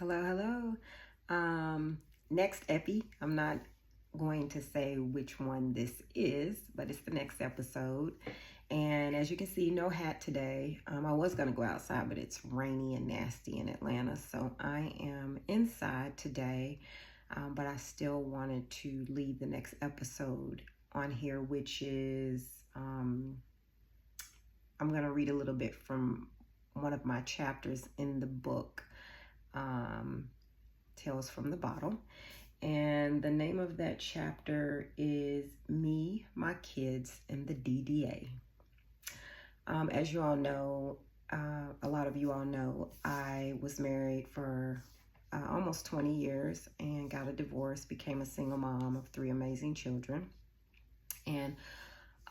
Hello, hello. Next epi, I'm not going to say which one this is, but it's the next episode. And as you can see, no hat today. I was going to go outside, but it's rainy and nasty in Atlanta. So I am inside today, but I still wanted to leave the next episode on here, which is I'm going to read a little bit from one of my chapters in the book. Tales from the Bottle. And the name of that chapter is Me, My Kids, and the DDA. As you all know, a lot of you all know, I was married for almost 20 years and got a divorce, became a single mom of 3 amazing children. And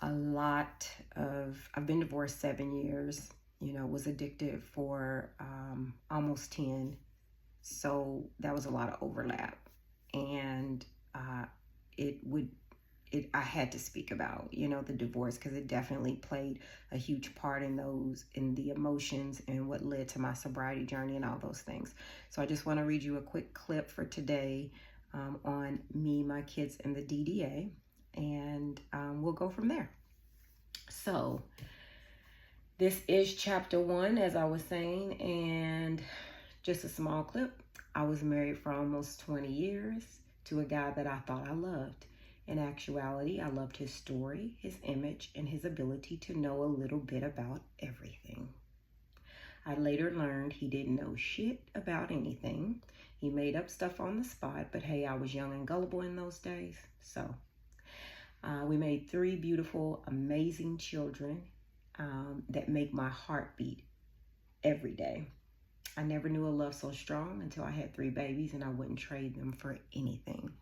I've been divorced 7 years, was addicted for almost 10. So that was a lot of overlap, and I had to speak about, the divorce, because it definitely played a huge part in the emotions and what led to my sobriety journey and all those things. So I just want to read you a quick clip for today on Me, My Kids, and the DDA, and we'll go from there. So this is chapter 1, as I was saying, and just a small clip. I was married for almost 20 years to a guy that I thought I loved. In actuality, I loved his story, his image, and his ability to know a little bit about everything. I later learned he didn't know shit about anything. He made up stuff on the spot, but hey, I was young and gullible in those days. So we made 3 beautiful, amazing children that make my heart beat every day. I never knew a love so strong until I had 3 babies, and I wouldn't trade them for anything.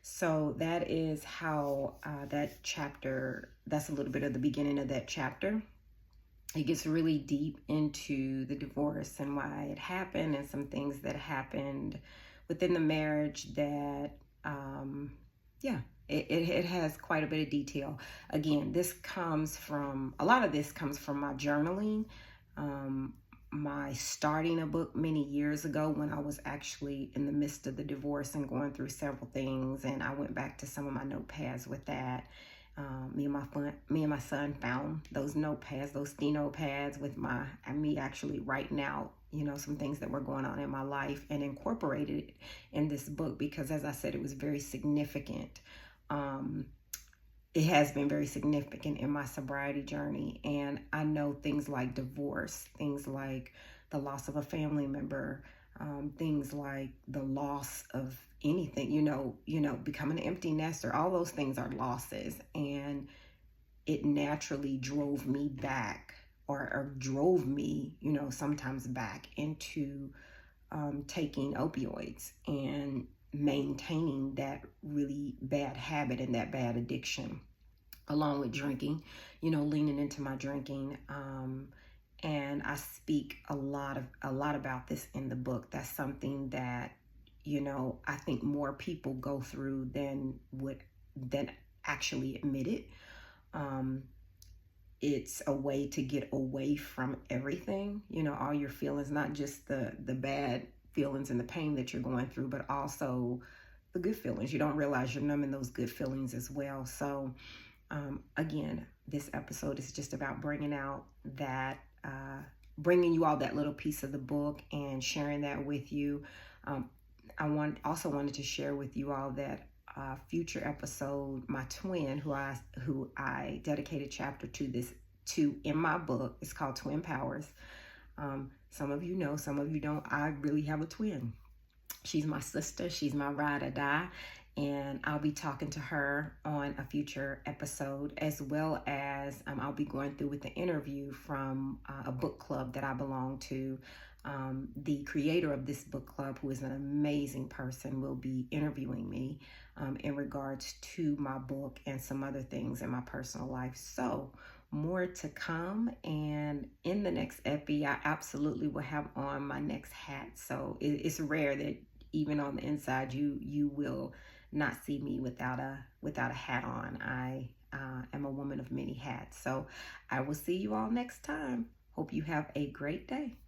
So that is how that chapter, that's a little bit of the beginning of that chapter. It gets really deep into the divorce and why it happened and some things that happened within the marriage that, it has quite a bit of detail. Again, a lot of this comes from my journaling. My starting a book many years ago when I was actually in the midst of the divorce and going through several things, and I went back to some of my notepads with that. Me and my son found those notepads, those steno pads with me actually writing out, some things that were going on in my life, and incorporated it in this book because, as I said, it was very significant. It has been very significant in my sobriety journey. And I know things like divorce, things like the loss of a family member, things like the loss of anything, becoming an empty nester, all those things are losses. And it naturally drove me back or drove me, sometimes back into taking opioids and maintaining that really bad habit and that bad addiction, along with drinking, leaning into my drinking. And I speak a lot about this in the book. That's something that, I think more people go through than actually admit it. It's a way to get away from everything, all your feelings, not just the bad feelings and the pain that you're going through, but also the good feelings. You don't realize you're numbing those good feelings as well. So again, this episode is just about bringing you all that little piece of the book and sharing that with you. I also wanted to share with you all that future episode, my twin, who I dedicated chapter to in my book, is called Twin Powers. Some of you know, some of you don't. I really have a twin. She's my sister. She's my ride or die. And I'll be talking to her on a future episode, as well as I'll be going through with the interview from a book club that I belong to. The creator of this book club, who is an amazing person, will be interviewing me in regards to my book and some other things in my personal life. So more to come. And in the next epi, I absolutely will have on my next hat. So it's rare that even on the inside, you will not see me without a hat on. I am a woman of many hats. So I will see you all next time. Hope you have a great day.